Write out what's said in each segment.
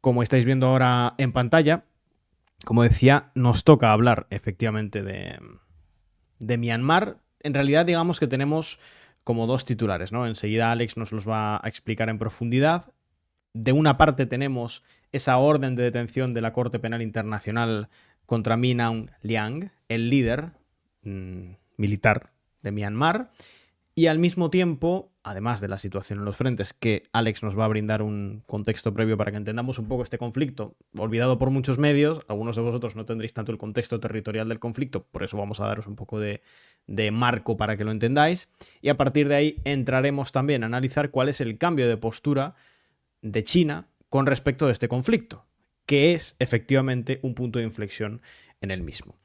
como estáis viendo ahora en pantalla, como decía, nos toca hablar efectivamente de Myanmar. En realidad, digamos que tenemos como dos titulares, ¿no? Enseguida Alex nos los va a explicar en profundidad. De una parte tenemos esa orden de detención de la Corte Penal Internacional contra Min Aung Hlaing, el líder militar de Myanmar, y al mismo tiempo, además de la situación en los frentes, que Alex nos va a brindar un contexto previo para que entendamos un poco este conflicto, olvidado por muchos medios, algunos de vosotros no tendréis tanto el contexto territorial del conflicto, por eso vamos a daros un poco de marco para que lo entendáis, y a partir de ahí entraremos también a analizar cuál es el cambio de postura de China con respecto a este conflicto, que es efectivamente un punto de inflexión en el mismo.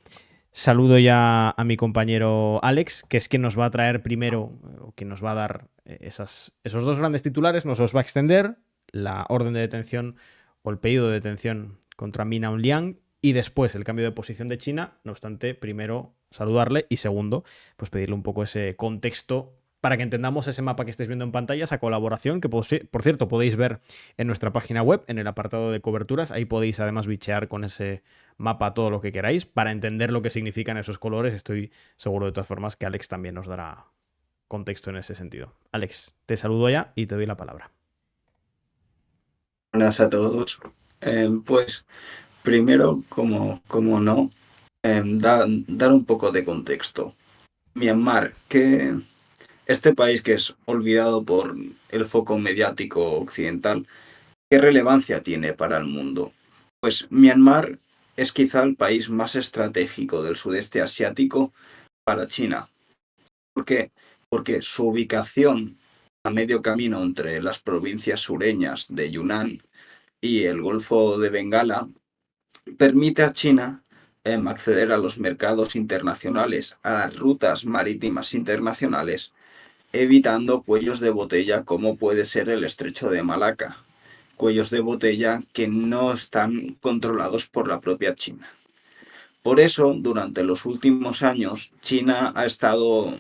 Saludo ya a mi compañero Alex, que es quien nos va a traer primero, o quien nos va a dar esos dos grandes titulares, nos los va a extender, la orden de detención o el pedido de detención contra Min Aung Hlaing y después el cambio de posición de China. No obstante, primero saludarle y segundo, pues pedirle un poco ese contexto para que entendamos ese mapa que estáis viendo en pantalla, esa colaboración que, por cierto, podéis ver en nuestra página web, en el apartado de coberturas. Ahí podéis además bichear con ese mapa todo lo que queráis para entender lo que significan esos colores. Estoy seguro de todas formas que Alex también nos dará contexto en ese sentido. Alex, te saludo ya y te doy la palabra. Buenas a todos. Pues primero, como no, dar un poco de contexto. Myanmar, que este país que es olvidado por el foco mediático occidental, ¿qué relevancia tiene para el mundo? Pues Myanmar es quizá el país más estratégico del sudeste asiático para China. ¿Por qué? Porque su ubicación a medio camino entre las provincias sureñas de Yunnan y el Golfo de Bengala permite a China acceder a los mercados internacionales, a las rutas marítimas internacionales, evitando cuellos de botella como puede ser el estrecho de Malaca, cuellos de botella que no están controlados por la propia China. Por eso, durante los últimos años, China ha estado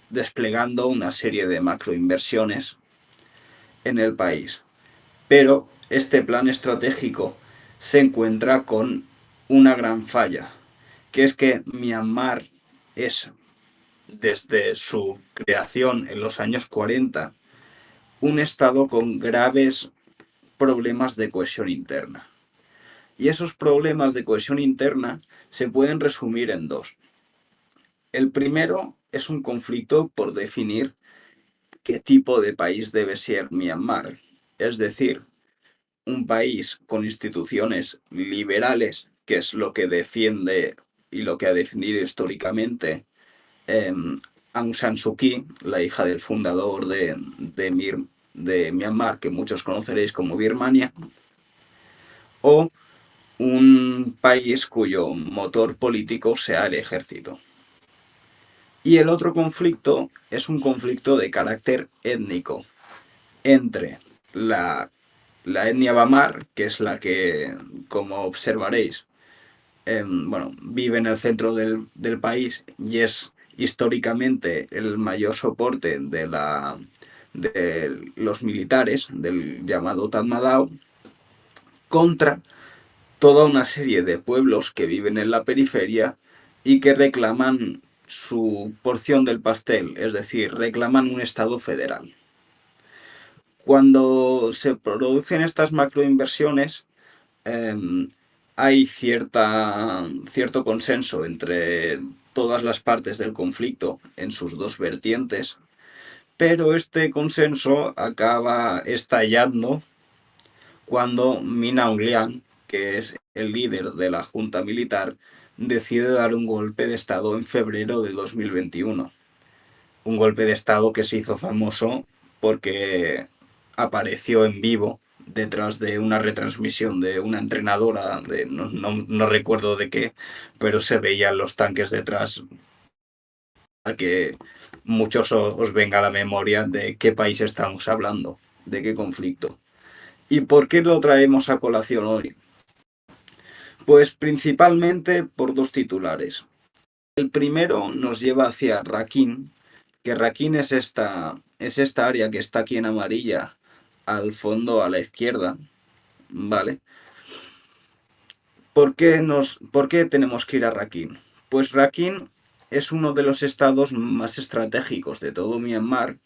desplegando una serie de macroinversiones en el país. Pero este plan estratégico se encuentra con una gran falla, que es que Myanmar es, desde su creación en los años 40, un estado con graves problemas de cohesión interna. Y esos problemas de cohesión interna se pueden resumir en dos. El primero es un conflicto por definir qué tipo de país debe ser Myanmar, es decir, un país con instituciones liberales, que es lo que defiende y lo que ha defendido históricamente Aung San Suu Kyi, la hija del fundador de Myanmar, que muchos conoceréis como Birmania, o un país cuyo motor político sea el ejército. Y el otro conflicto es un conflicto de carácter étnico entre la etnia Bamar, que es la que, como observaréis, vive en el centro del país y es históricamente el mayor soporte de los militares del llamado Tatmadaw, contra toda una serie de pueblos que viven en la periferia y que reclaman su porción del pastel, es decir, reclaman un Estado federal. Cuando se producen estas macroinversiones, hay cierto consenso entre todas las partes del conflicto en sus dos vertientes, pero este consenso acaba estallando cuando Min Aung Hlaing, que es el líder de la junta militar, decide dar un golpe de Estado en febrero de 2021. Un golpe de Estado que se hizo famoso porque apareció en vivo detrás de una retransmisión de una entrenadora, no recuerdo de qué, pero se veían los tanques detrás, a que muchos os venga a la memoria de qué país estamos hablando, de qué conflicto. ¿Y por qué lo traemos a colación hoy? Pues principalmente por dos titulares. El primero nos lleva hacia Rakhine, que Rakhine es esta área que está aquí en amarilla, al fondo a la izquierda, ¿vale? ¿Por qué tenemos que ir a Rakhine? Pues Rakhine es uno de los estados más estratégicos de todo Myanmar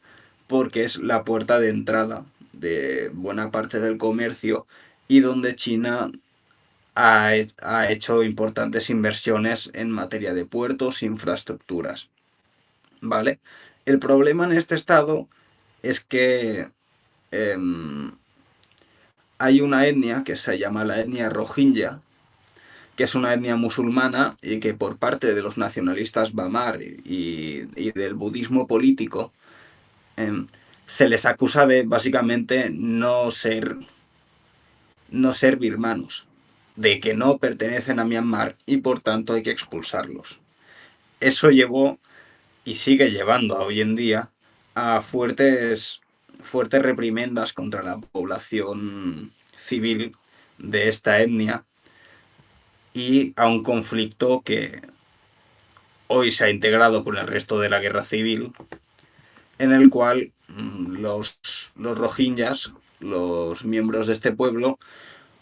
porque es la puerta de entrada de buena parte del comercio y donde China ha hecho importantes inversiones en materia de puertos e infraestructuras, ¿vale? El problema en este estado es que em, hay una etnia que se llama la etnia Rohingya, que es una etnia musulmana y que por parte de los nacionalistas Bamar y del budismo político eh, se les acusa de básicamente no ser birmanos, de que no pertenecen a Myanmar y por tanto hay que expulsarlos. Eso llevó y sigue llevando a hoy en día a fuertes reprimendas contra la población civil de esta etnia y a un conflicto que hoy se ha integrado con el resto de la guerra civil, en el cual los rohingyas, los miembros de este pueblo,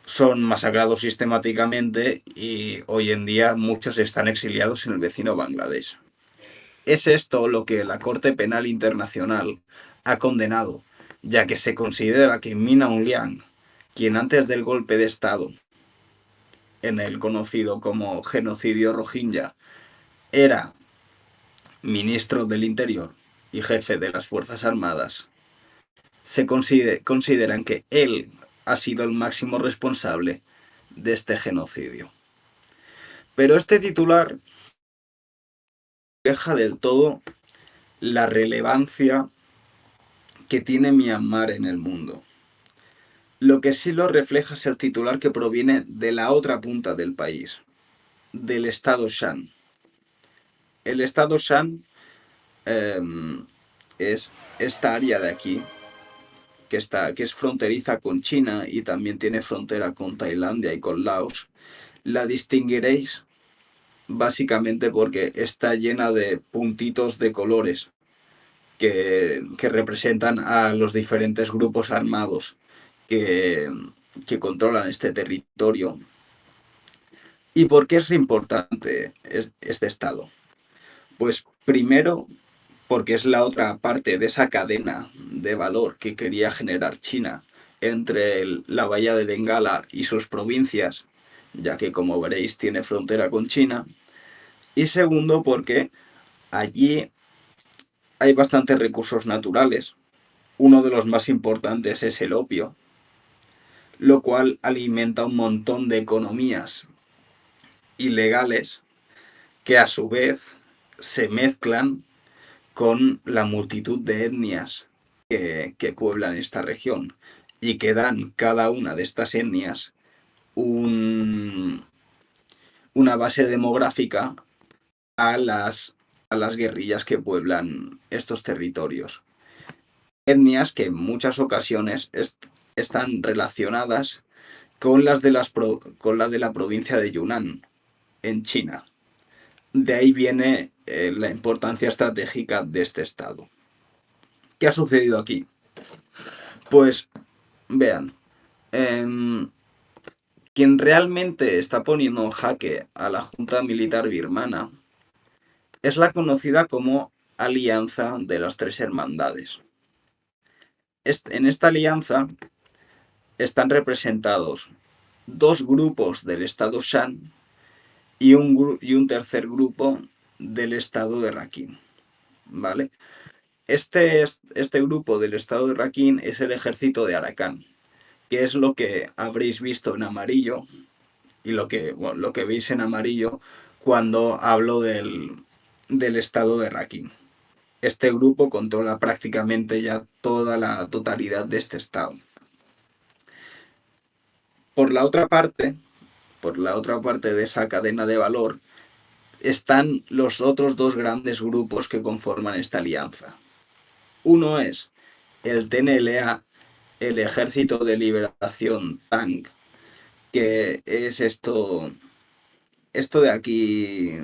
son masacrados sistemáticamente y hoy en día muchos están exiliados en el vecino Bangladesh. Es esto lo que la Corte Penal Internacional ha condenado, ya que se considera que Min Aung Hlaing, quien antes del golpe de Estado, en el conocido como genocidio rohingya, era ministro del Interior y jefe de las Fuerzas Armadas, consideran que él ha sido el máximo responsable de este genocidio. Pero este titular deja del todo la relevancia que tiene Myanmar en el mundo. Lo que sí lo refleja es el titular que proviene de la otra punta del país, del estado Shan. El estado Shan eh, es esta área de aquí, que es fronteriza con China y también tiene frontera con Tailandia y con Laos. La distinguiréis básicamente porque está llena de puntitos de colores que representan a los diferentes grupos armados que, que controlan este territorio. ¿Y por qué es importante este estado? Pues primero porque es la otra parte de esa cadena de valor que quería generar China entre la bahía de Bengala y sus provincias, ya que como veréis tiene frontera con China. Y segundo porque allí hay bastantes recursos naturales. Uno de los más importantes es el opio, lo cual alimenta un montón de economías ilegales que a su vez se mezclan con la multitud de etnias que pueblan esta región y que dan cada una de estas etnias una base demográfica a las guerrillas que pueblan estos territorios. Etnias que en muchas ocasiones están relacionadas con con las de la provincia de Yunnan, en China. De ahí viene la importancia estratégica de este estado. ¿Qué ha sucedido aquí? Pues vean, eh, quien realmente está poniendo en jaque a la Junta Militar Birmana es la conocida como Alianza de las Tres Hermandades. En esta alianza están representados dos grupos del estado Shan y un tercer grupo del estado de Rakhine, ¿vale? Este grupo del estado de Rakhine es el ejército de Arakan, que es lo que habréis visto en amarillo y lo que veis en amarillo cuando hablo del estado de Rakhine. Este grupo controla prácticamente ya toda la totalidad de este estado. Por la otra parte, por la otra parte de esa cadena de valor, están los otros dos grandes grupos que conforman esta alianza. Uno es el TNLA, el Ejército de Liberación Tang, que es esto de aquí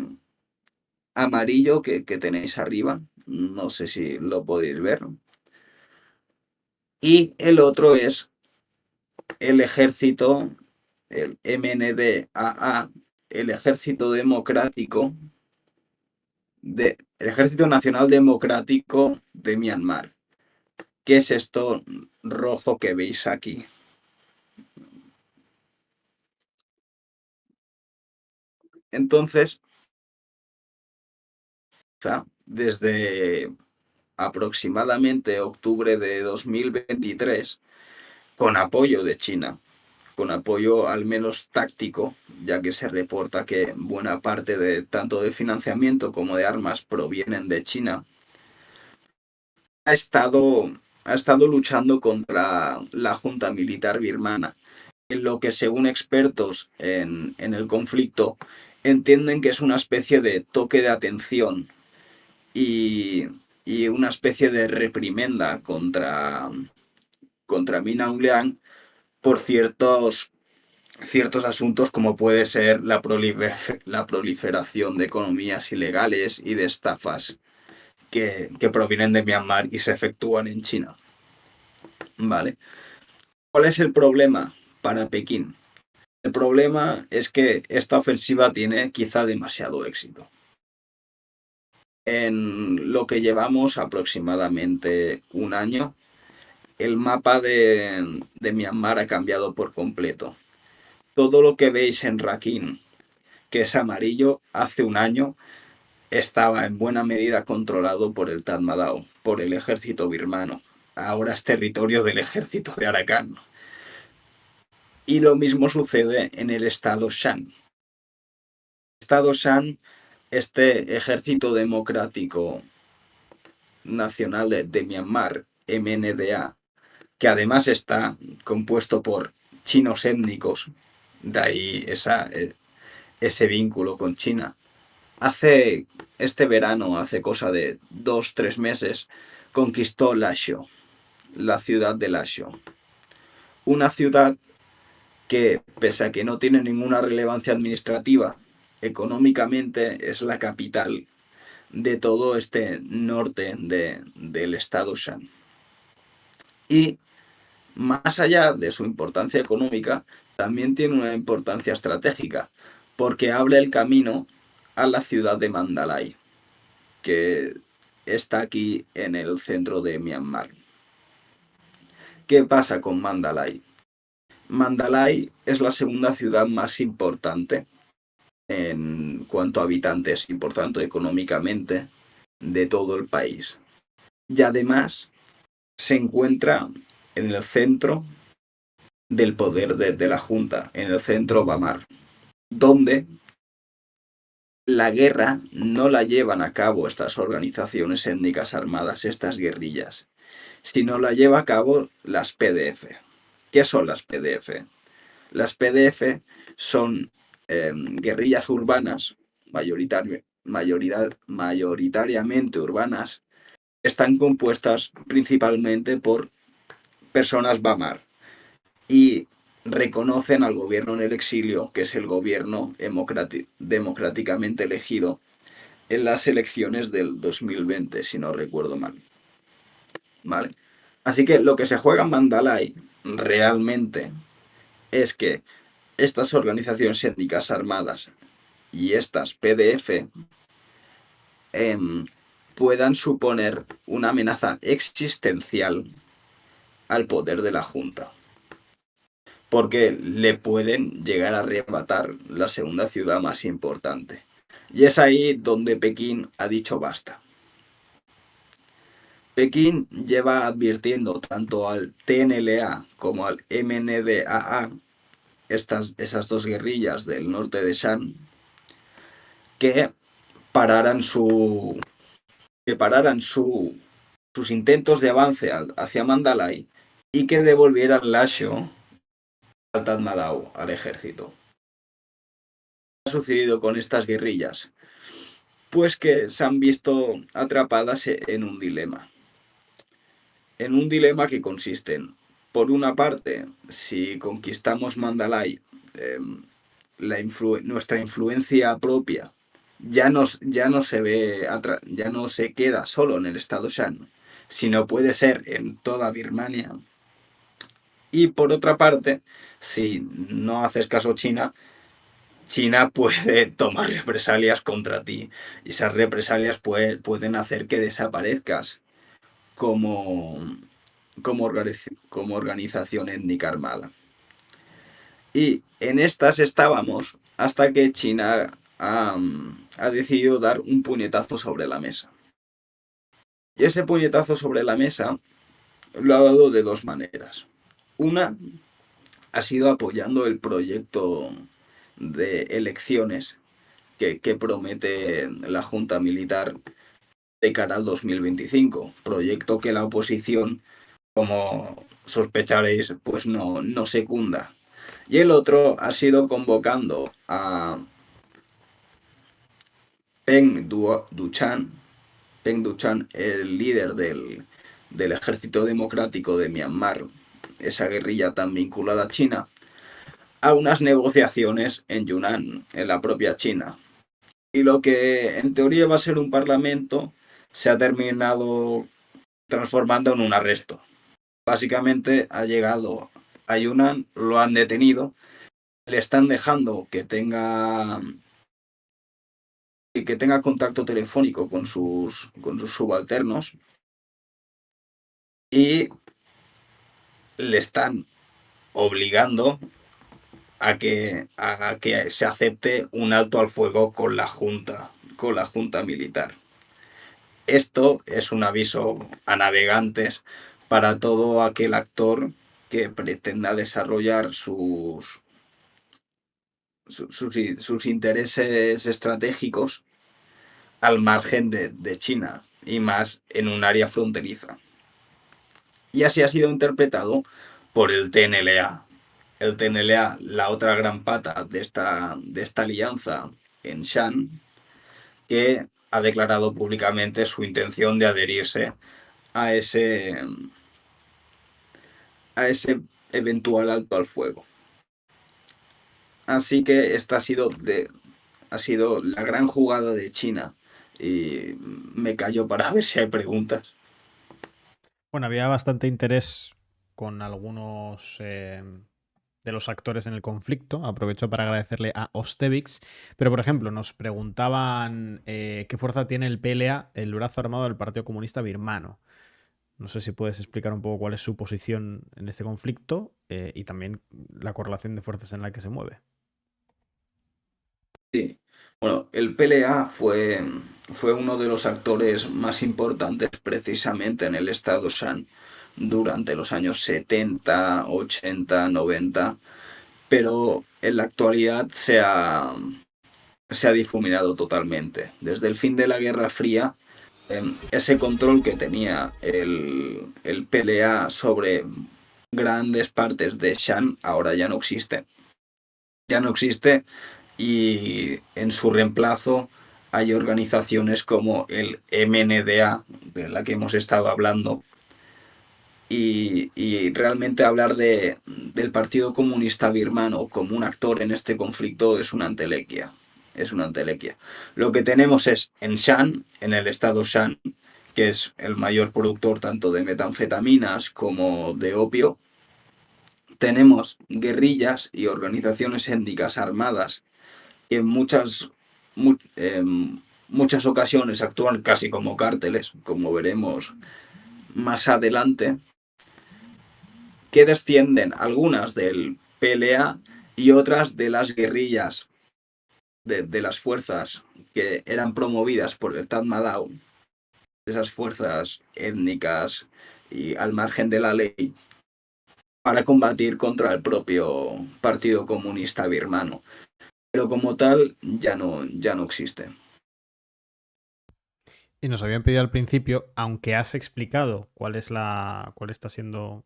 amarillo que tenéis arriba, no sé si lo podéis ver. Y el otro es el ejército, el MNDAA, el Ejército Democrático, el Ejército Nacional Democrático de Myanmar. ¿Qué es esto rojo que veis aquí? Entonces, desde aproximadamente octubre de 2023, con apoyo de China, con apoyo al menos táctico, ya que se reporta que buena parte de tanto de financiamiento como de armas provienen de China, ha estado luchando contra la junta militar birmana, en lo que según expertos en el conflicto entienden que es una especie de toque de atención y, y una especie de reprimenda contra Min Aung Hlaing por ciertos asuntos como puede ser la proliferación de economías ilegales y de estafas que provienen de Myanmar y se efectúan en China. ¿Vale? ¿Cuál es el problema para Pekín? El problema es que esta ofensiva tiene quizá demasiado éxito. En lo que llevamos aproximadamente un año, el mapa de Myanmar ha cambiado por completo. Todo lo que veis en Rakhine, que es amarillo, hace un año estaba en buena medida controlado por el Tatmadaw, por el ejército birmano. Ahora es territorio del ejército de Arakan. Y lo mismo sucede en el estado Shan. El estado Shan, este ejército democrático nacional de Myanmar, MNDA, que además está compuesto por chinos étnicos, de ahí ese vínculo con China. Este verano, hace cosa de 2-3 meses, conquistó Lashio, la ciudad de Lashio. Una ciudad que, pese a que no tiene ninguna relevancia administrativa, económicamente es la capital de todo este norte del estado Shan. Y más allá de su importancia económica, también tiene una importancia estratégica, porque abre el camino a la ciudad de Mandalay, que está aquí en el centro de Myanmar. ¿Qué pasa con Mandalay? Mandalay es la segunda ciudad más importante en cuanto a habitantes y por tanto económicamente de todo el país. Y además se encuentra en el centro del poder de la Junta, en el centro Bamar, donde la guerra no la llevan a cabo estas organizaciones étnicas armadas, estas guerrillas, sino la lleva a cabo las PDF. ¿Qué son las PDF? Las PDF son guerrillas urbanas, mayoritariamente urbanas, están compuestas principalmente por personas Bamar y reconocen al gobierno en el exilio, que es el gobierno democráticamente elegido en las elecciones del 2020, si no recuerdo mal. ¿Vale? Así que lo que se juega en Mandalay realmente es que estas organizaciones étnicas armadas y estas PDF puedan suponer una amenaza existencial al poder de la Junta, porque le pueden llegar a arrebatar la segunda ciudad más importante. Y es ahí donde Pekín ha dicho basta. Pekín lleva advirtiendo tanto al TNLA como al MNDAA, esas dos guerrillas del norte de Shan, que pararan sus intentos de avance hacia Mandalay y que devolvieran Lashio al Tatmadaw, al ejército. ¿Qué ha sucedido con estas guerrillas? Pues que se han visto atrapadas en un dilema. En un dilema que consiste en, por una parte, si conquistamos Mandalay, nuestra influencia propia ya no se queda solo en el estado Shan, sino puede ser en toda Birmania. Y por otra parte, si no haces caso a China, China puede tomar represalias contra ti. Y esas represalias pueden hacer que desaparezcas como, como organización étnica armada. Y en estas estábamos hasta que China ha decidido dar un puñetazo sobre la mesa. Y ese puñetazo sobre la mesa lo ha dado de dos maneras. Una ha sido apoyando el proyecto de elecciones que promete la Junta Militar de cara al 2025. Proyecto que la oposición, como sospecharéis, pues no secunda. Y el otro ha sido convocando a Duchan, Peng Duchan, el líder del Ejército Democrático de Myanmar, esa guerrilla tan vinculada a China, a unas negociaciones en Yunnan, en la propia China. Y lo que en teoría va a ser un parlamento se ha terminado transformando en un arresto. Básicamente ha llegado a Yunnan, lo han detenido, le están dejando que tenga contacto telefónico con sus subalternos y le están obligando a que se acepte un alto al fuego con la junta militar. Esto es un aviso a navegantes para todo aquel actor que pretenda desarrollar sus intereses estratégicos al margen de China y más en un área fronteriza. Y así ha sido interpretado por el TNLA. El TNLA, la otra gran pata de esta alianza en Shan, que ha declarado públicamente su intención de adherirse a ese eventual alto al fuego. Así que esta ha sido la gran jugada de China. Y me callo para ver si hay preguntas. Bueno, había bastante interés con algunos de los actores en el conflicto. Aprovecho para agradecerle a Ostevix. Pero, por ejemplo, nos preguntaban qué fuerza tiene el PLA, el brazo armado del Partido Comunista Birmano. No sé si puedes explicar un poco cuál es su posición en este conflicto y también la correlación de fuerzas en la que se mueve. Sí. Bueno, el PLA fue uno de los actores más importantes precisamente en el estado Shan durante los años 70, 80, 90, pero en la actualidad se ha difuminado totalmente. Desde el fin de la Guerra Fría, ese control que tenía el PLA sobre grandes partes de Shan ahora ya no existe. Ya no existe y en su reemplazo hay organizaciones como el MNDA, de la que hemos estado hablando, y realmente hablar del Partido Comunista Birmano como un actor en este conflicto es una entelequia. Es una entelequia. Lo que tenemos es en Shan, en el estado Shan, que es el mayor productor tanto de metanfetaminas como de opio, tenemos guerrillas y organizaciones étnicas armadas que en muchas ocasiones actúan casi como cárteles, como veremos más adelante, que descienden algunas del PLA y otras de las guerrillas de las fuerzas que eran promovidas por el Tatmadaw, esas fuerzas étnicas y al margen de la ley, para combatir contra el propio Partido Comunista Birmano. Pero como tal ya no existe. Y nos habían pedido al principio, aunque has explicado cuál está siendo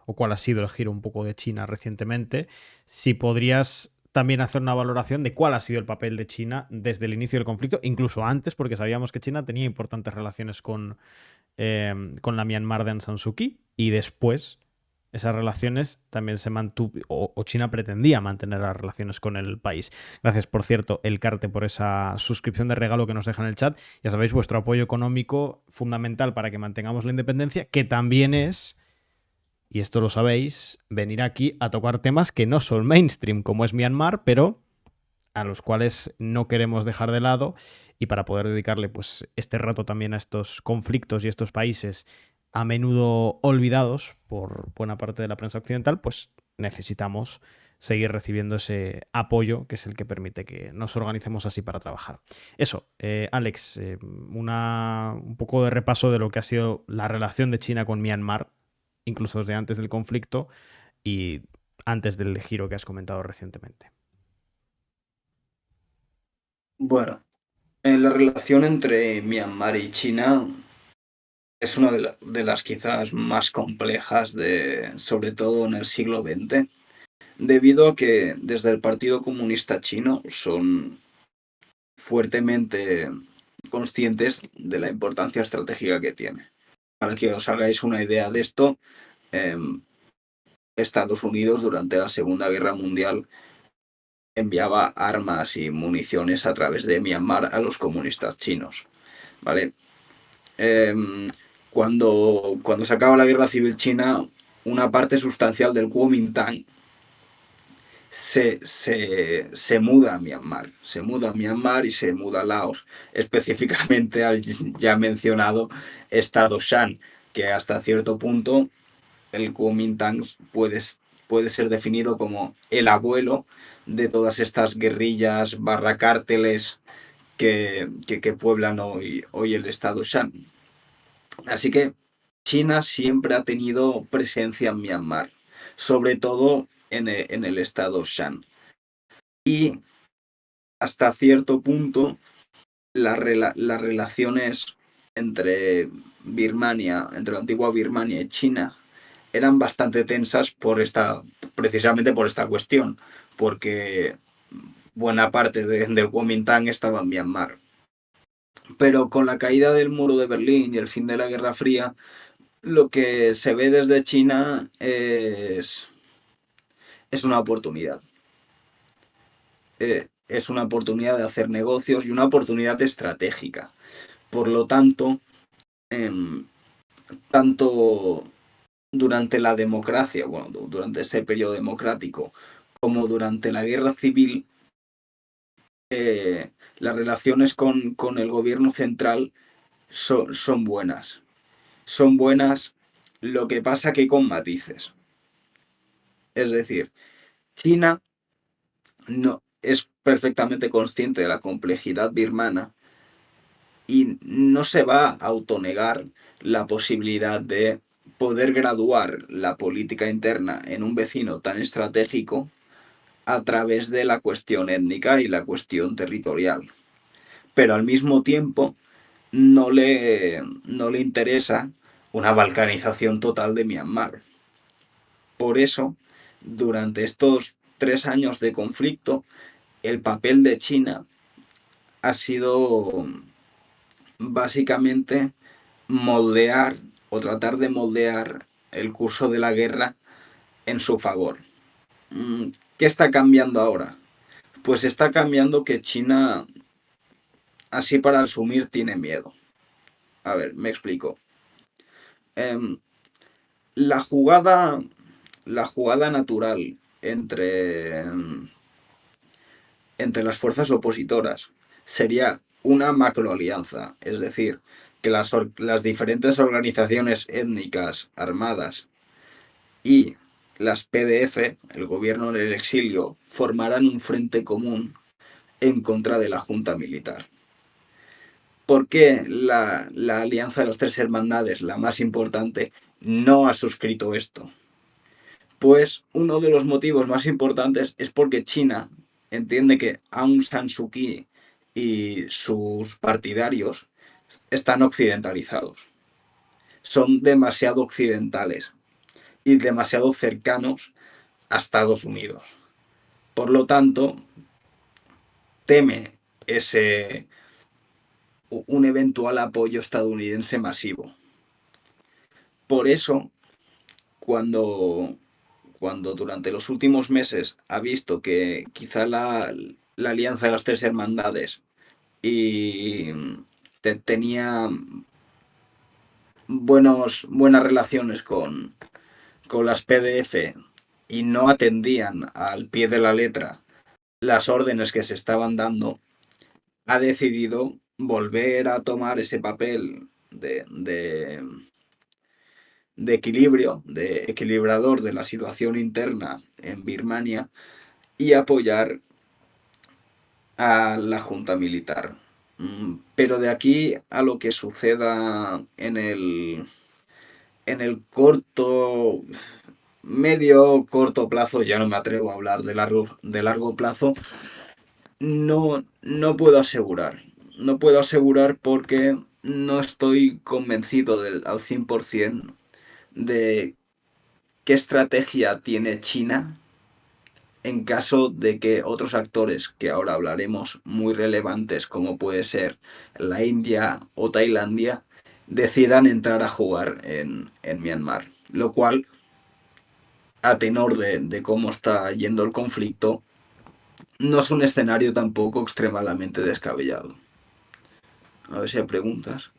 o cuál ha sido el giro un poco de China recientemente, si podrías también hacer una valoración de cuál ha sido el papel de China desde el inicio del conflicto, incluso antes, porque sabíamos que China tenía importantes relaciones con la Myanmar de Aung San Suu Kyi, y después esas relaciones también se mantuvo, o China pretendía mantener las relaciones con el país. Gracias, por cierto, El Carte, por esa suscripción de regalo que nos deja en el chat. Ya sabéis, vuestro apoyo económico fundamental para que mantengamos la independencia, que también es y esto lo sabéis, venir aquí a tocar temas que no son mainstream, como es Myanmar, pero a los cuales no queremos dejar de lado, y para poder dedicarle pues este rato también a estos conflictos y estos países a menudo olvidados por buena parte de la prensa occidental, pues necesitamos seguir recibiendo ese apoyo que es el que permite que nos organicemos así para trabajar. Eso, Alex, un poco de repaso de lo que ha sido la relación de China con Myanmar, incluso desde antes del conflicto y antes del giro que has comentado recientemente. Bueno, en la relación entre Myanmar y China es una de las quizás más complejas sobre todo en el siglo XX, debido a que desde el Partido Comunista Chino son fuertemente conscientes de la importancia estratégica que tiene. Para que os hagáis una idea de esto, em, Estados Unidos durante la Segunda Guerra Mundial enviaba armas y municiones a través de Myanmar a los comunistas chinos, ¿vale? Em, cuando se acaba la Guerra Civil China, una parte sustancial del Kuomintang se muda a Myanmar. Se muda a Myanmar y se muda a Laos, específicamente al ya mencionado estado Shan, que hasta cierto punto el Kuomintang puede ser definido como el abuelo de todas estas guerrillas barra cárteles que pueblan hoy el estado Shan. Así que China siempre ha tenido presencia en Myanmar, sobre todo en el estado Shan. Y hasta cierto punto las relaciones entre entre la antigua Birmania y China, eran bastante tensas precisamente por esta cuestión, porque buena parte del Kuomintang estaba en Myanmar. Pero con la caída del muro de Berlín y el fin de la Guerra Fría, lo que se ve desde China es una oportunidad. Es una oportunidad de hacer negocios y una oportunidad estratégica. Por lo tanto, tanto durante la democracia, bueno, durante ese periodo democrático, como durante la guerra civil, las relaciones con el gobierno central son buenas. Son buenas, lo que pasa que con matices. Es decir, China no es perfectamente consciente de la complejidad birmana y no se va a autonegar la posibilidad de poder graduar la política interna en un vecino tan estratégico a través de la cuestión étnica y la cuestión territorial. Pero al mismo tiempo no le interesa una balcanización total de Myanmar. Por eso, durante estos 3 años de conflicto, el papel de China ha sido básicamente moldear o tratar de moldear el curso de la guerra en su favor. ¿Qué está cambiando ahora? Pues está cambiando que China, así para resumir, tiene miedo. A ver, me explico. Eh, la jugada, la jugada natural entre las fuerzas opositoras sería una macroalianza, es decir, que las diferentes organizaciones étnicas armadas y las PDF, el gobierno en el exilio, formarán un frente común en contra de la junta militar. ¿Por qué la Alianza de las Tres Hermandades, la más importante, no ha suscrito esto? Pues uno de los motivos más importantes es porque China entiende que Aung San Suu Kyi y sus partidarios están occidentalizados. Son demasiado occidentales y demasiado cercanos a Estados Unidos. Por lo tanto, teme un eventual apoyo estadounidense masivo. Por eso, cuando durante los últimos meses ha visto que quizá la alianza de las Tres Hermandades y tenía buenas relaciones con las PDF y no atendían al pie de la letra las órdenes que se estaban dando, ha decidido volver a tomar ese papel de equilibrio, de equilibrador de la situación interna en Birmania y apoyar a la junta militar. Pero de aquí a lo que suceda en el corto, medio corto plazo, ya no me atrevo a hablar de largo plazo, no puedo asegurar. No puedo asegurar porque no estoy convencido al 100% de qué estrategia tiene China en caso de que otros actores que ahora hablaremos muy relevantes como puede ser la India o Tailandia decidan entrar a jugar en Myanmar. Lo cual, a tenor de cómo está yendo el conflicto, no es un escenario tampoco extremadamente descabellado. A ver si hay preguntas.